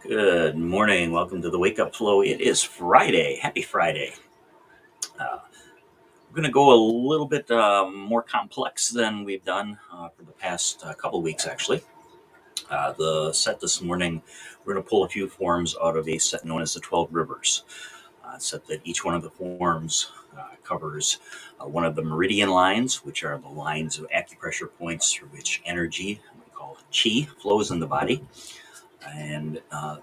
Good morning. Welcome to the Wake Up Flow. It is Friday. Happy Friday. Uh, we're going to go a little bit more complex than we've done for the past couple weeks, actually. The set this morning, we're going to pull a few forms out of a set known as the 12 Rivers. Set that each one of the forms covers one of the meridian lines, which are the lines of acupressure points through which energy, we call it Qi, flows in the body. And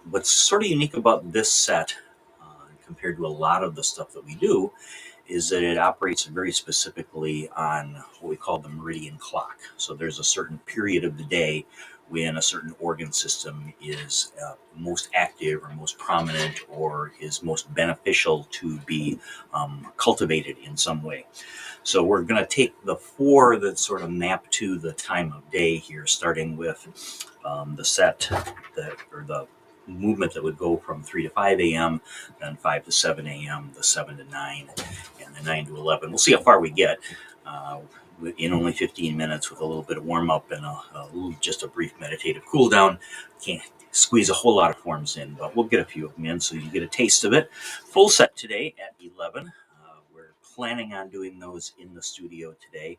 what's sort of unique about this set compared to a lot of the stuff that we do is that it operates very specifically on what we call the meridian clock. So there's a certain period of the day when a certain organ system is most active or most prominent or is most beneficial to be cultivated in some way. So we're going to take the four that sort of map to the time of day here, starting with the set or the movement that would go from 3 to 5 a.m., then 5 to 7 a.m., the 7 to 9, and the 9 to 11. We'll see how far we get in only 15 minutes with a little bit of warm up and just a brief meditative cool down. Can't squeeze a whole lot of forms in, but we'll get a few of them in so you get a taste of it. Full set today at 11. We're planning on doing those in the studio today,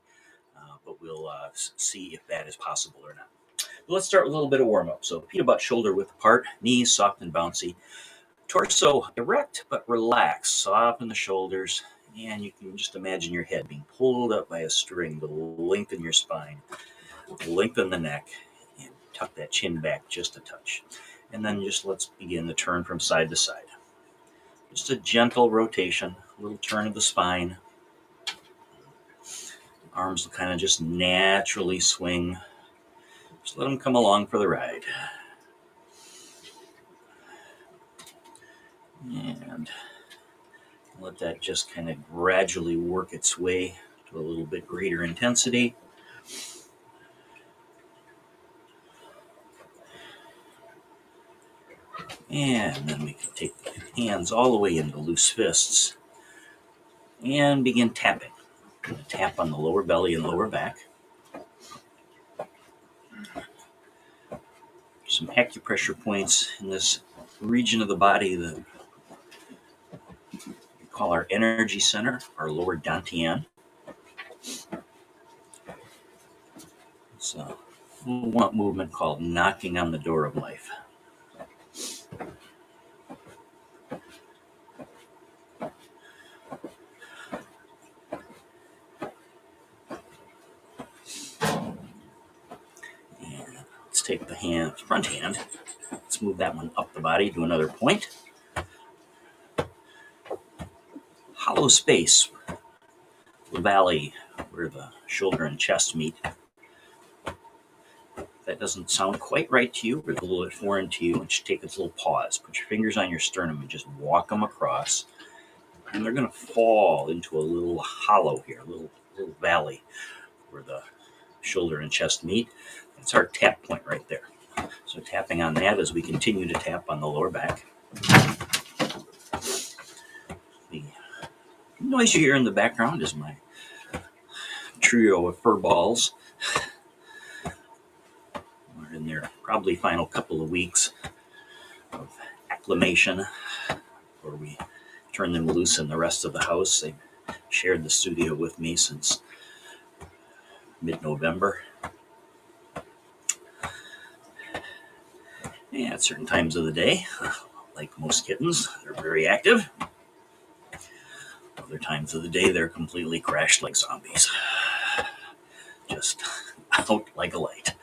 but we'll see if that is possible or not. Let's start with a little bit of warm up. So feet about shoulder width apart, knees soft and bouncy, torso erect but relaxed, soften the shoulders, and you can just imagine your head being pulled up by a string to lengthen your spine, lengthen the neck, and tuck that chin back just a touch. And then just let's begin the turn from side to side. Just a gentle rotation, a little turn of the spine. Arms will kind of just naturally swing. Just let them come along for the ride. And let that just kind of gradually work its way to a little bit greater intensity. And then we can take the hands all the way into loose fists and begin tapping. Tap on the lower belly and lower back. Some acupressure points in this region of the body that we call our energy center, our lower dantian. It's a warm-up movement called knocking on the door of life. And let's take the front hand. Let's move that one up the body to another point. Hollow space, the valley where the shoulder and chest meet. If that doesn't sound quite right to you or a little bit foreign to you, just take this little pause. Put your fingers on your sternum and just walk them across. And they're going to fall into a little hollow here, a little valley where the shoulder and chest meet. That's our tap point right there. So tapping on that as we continue to tap on the lower back. The noise you hear in the background is my trio of fur balls. We're in their probably final couple of weeks of acclimation where we turn them loose in the rest of the house. They've shared the studio with me since mid-November. And at certain times of the day, like most kittens, they're very active. Other times of the day, they're completely crashed like zombies. Just out like a light.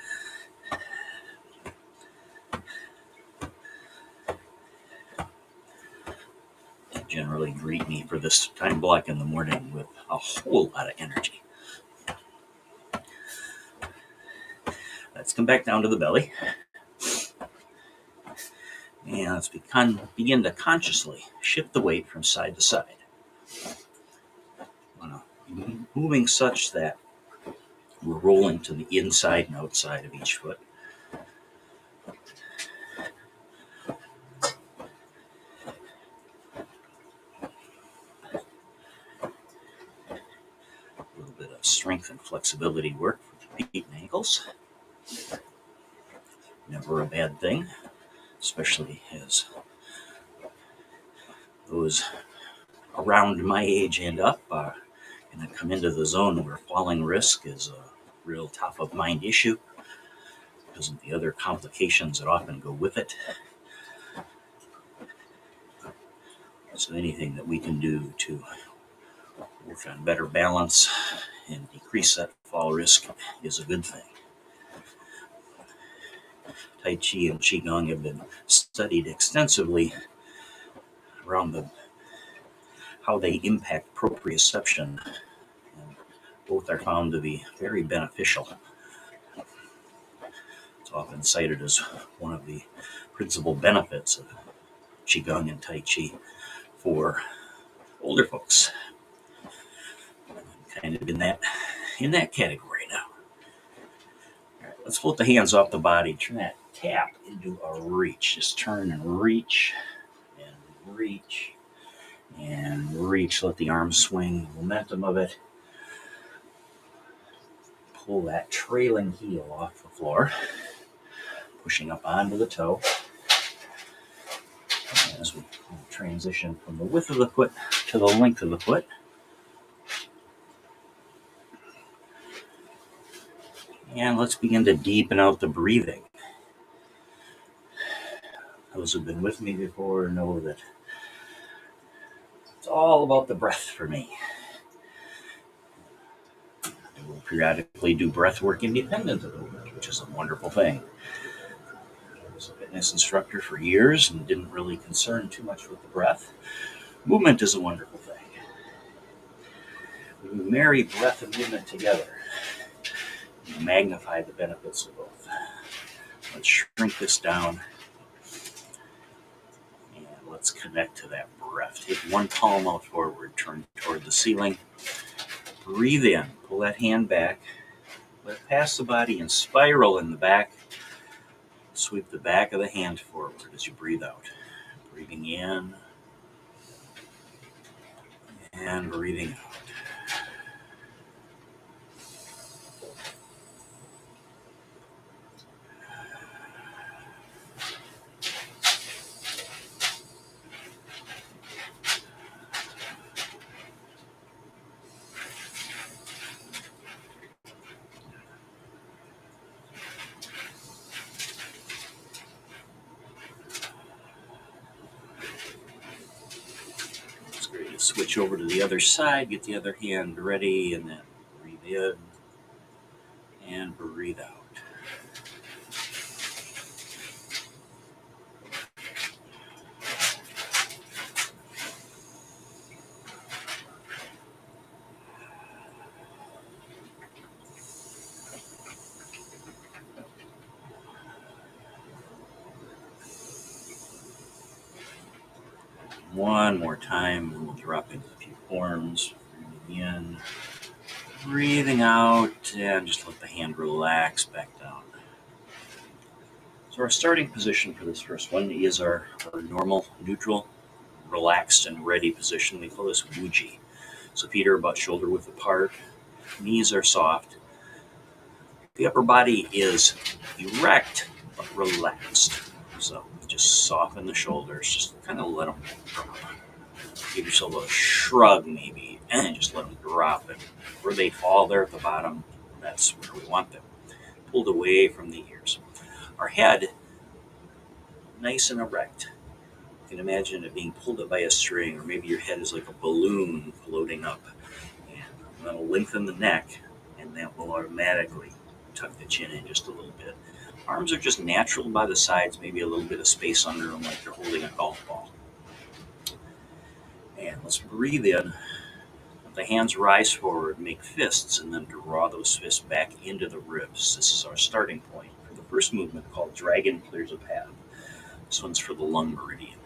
They generally greet me for this time block in the morning with a whole lot of energy. Let's come back down to the belly. And let's begin to consciously shift the weight from side to side. Moving such that we're rolling to the inside and outside of each foot. A little bit of strength and flexibility work for the feet and ankles. Never a bad thing. especially as those around my age and up and come into the zone where falling risk is a real top of mind issue because of the other complications that often go with it. So anything that we can do to work on better balance and decrease that fall risk is a good thing. Tai Chi and Qigong have been studied extensively around how they impact proprioception, and both are found to be very beneficial. It's often cited as one of the principal benefits of Qigong and Tai Chi for older folks. I'm kind of in that category now. All right, let's float the hands off the body. Turn that tap into a reach. Just turn and reach and reach and reach. Let the arms swing, the momentum of it. Pull that trailing heel off the floor, pushing up onto the toe. As we transition from the width of the foot to the length of the foot. And let's begin to deepen out the breathing. Those who've been with me before know that it's all about the breath for me. I will periodically do breath work independent of the movement, which is a wonderful thing. I was a fitness instructor for years and didn't really concern too much with the breath. Movement is a wonderful thing. When you marry breath and movement together, you magnify the benefits of both. Let's shrink this down. And let's connect to that breath. Take one palm out forward, turn toward the ceiling. Breathe in, pull that hand back. Let it pass the body and spiral in the back. Sweep the back of the hand forward as you breathe out. Breathing in and breathing out. Switch over to the other side, get the other hand ready, and then breathe in and breathe out. One more time, and we'll drop into a few forms. Breathing in, breathing out, and just let the hand relax back down. So our starting position for this first one is our normal, neutral, relaxed, and ready position. We call this Wuji. So feet are about shoulder width apart, knees are soft. The upper body is erect but relaxed. So just soften the shoulders, just kind of let them drop. Give yourself a shrug maybe, and just let them drop. And where they fall there at the bottom, that's where we want them. Pulled away from the ears. Our head, nice and erect. You can imagine it being pulled up by a string, or maybe your head is like a balloon floating up. And that'll lengthen the neck, and that will automatically tuck the chin in just a little bit. Arms are just natural by the sides, maybe a little bit of space under them like you're holding a golf ball. And let's breathe in. Let the hands rise forward, make fists, and then draw those fists back into the ribs. This is our starting point for the first movement called Dragon Clears a Path. This one's for the lung meridian.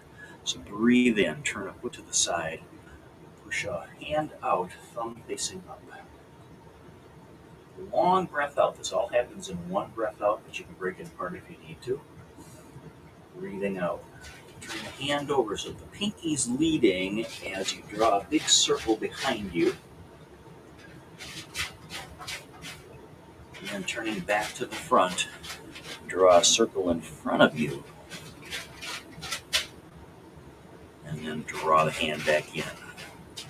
So breathe in, turn a foot to the side, push a hand out, thumb facing up. Long breath out. This all happens in one breath out, but you can break it apart if you need to. Breathing out. Turn the hand over so the pinky's leading as you draw a big circle behind you. And then turning back to the front, draw a circle in front of you. and draw the hand back in.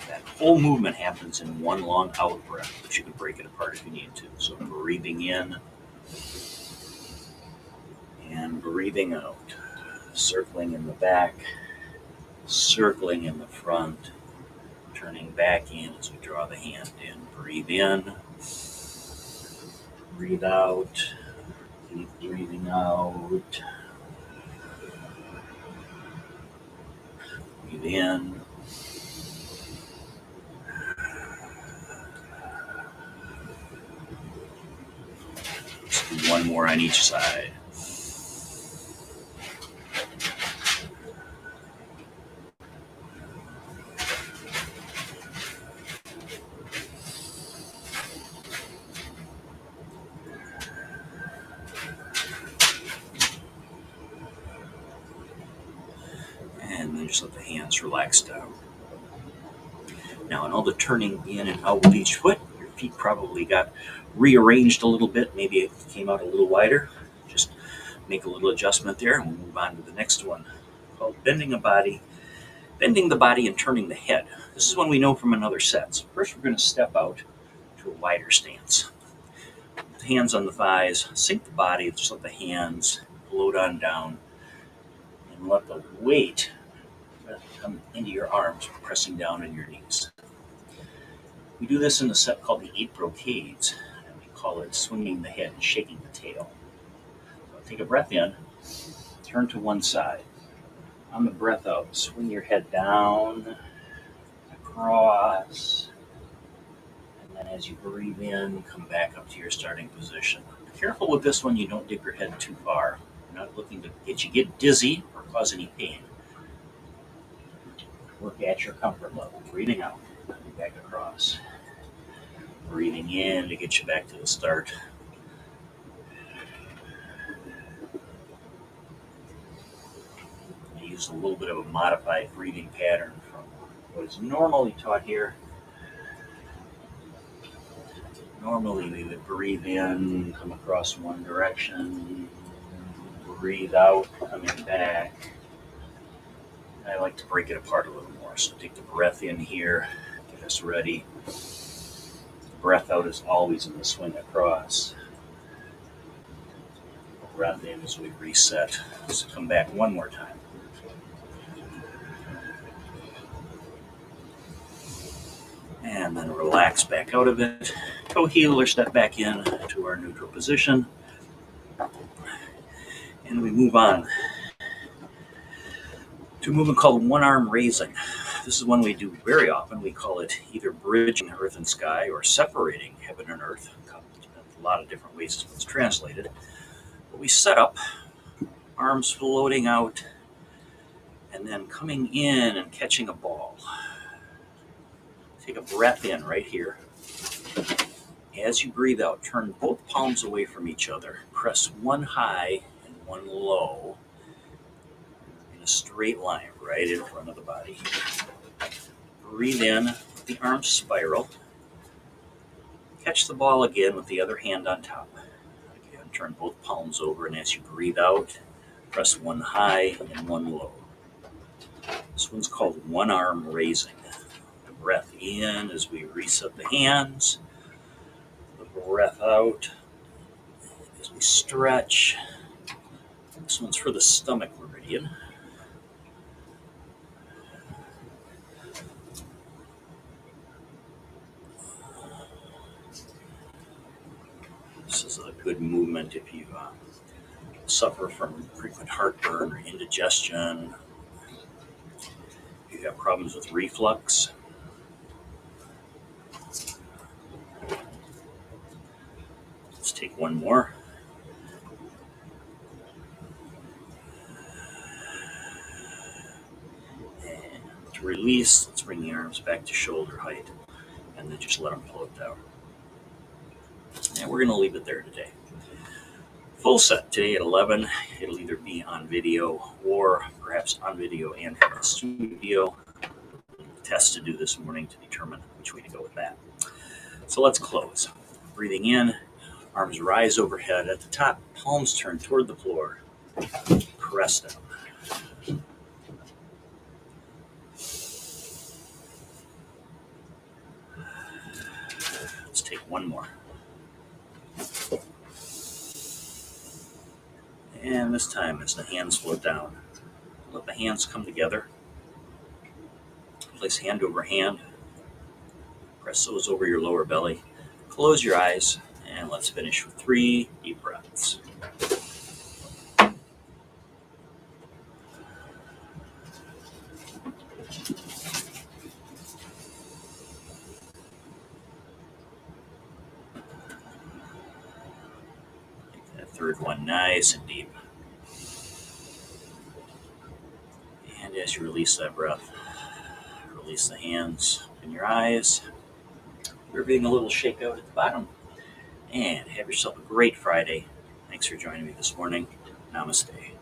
That whole movement happens in one long out breath, but you can break it apart if you need to. So breathing in and breathing out. Circling in the back, circling in the front, turning back in as we draw the hand in. Breathe in, breathe out, keep breathing out. Breathe in. Let's do one more on each side. And then just let the hands relax down. Now, in all the turning in and out with each foot, your feet probably got rearranged a little bit. Maybe it came out a little wider. Just make a little adjustment there, and we'll move on to the next one called bending the body and turning the head. This is one we know from another set. So first, we're going to step out to a wider stance. Hands on the thighs, sink the body, just let the hands float on down, and let the weight come into your arms, pressing down on your knees. We do this in a set called the 8 brocades, and we call it swinging the head and shaking the tail. So take a breath in, turn to one side. On the breath out, swing your head down, across, and then as you breathe in, come back up to your starting position. Be careful with this one, you don't dip your head too far. You're not looking to get dizzy or cause any pain. Work at your comfort level. Breathing out, coming back across. Breathing in to get you back to the start. I use a little bit of a modified breathing pattern from what is normally taught here. Normally we would breathe in, come across one direction, breathe out, coming back. I like to break it apart a little more. So take the breath in here, get us ready. Breath out is always in the swing across. Breath in as we reset. So come back one more time. And then relax back out of it. Toe heel or step back in to our neutral position. And we move on to a movement called one arm raising. This is one we do very often. We call it either bridging earth and sky or separating heaven and earth. A lot of different ways it's translated. But we set up, arms floating out, and then coming in and catching a ball. Take a breath in right here. As you breathe out, turn both palms away from each other. Press one high and one low in a straight line right in front of the body. Breathe in, let the arms spiral. Catch the ball again with the other hand on top. Again, turn both palms over, and as you breathe out, press one high and one low. This one's called one arm raising. The breath in as we reset the hands. The breath out as we stretch. This one's for the stomach meridian. This is a good movement if you suffer from frequent heartburn or indigestion. If you have problems with reflux. Let's take one more. And to release, let's bring the arms back to shoulder height and then just let them float down. And we're going to leave it there today. Full set today at 11. It'll either be on video or perhaps on video and from the studio. Test to do this morning to determine which way to go with that. So let's close. Breathing in, arms rise overhead at the top, palms turn toward the floor. Press down. this time as the hands float down. Let the hands come together. Place hand over hand. Press those over your lower belly. Close your eyes, and let's finish with 3 deep breaths. Take that third one nice and deep. And as you release that breath, release the hands, open your eyes. We're being a little shakeout at the bottom. And have yourself a great Friday. Thanks for joining me this morning. Namaste.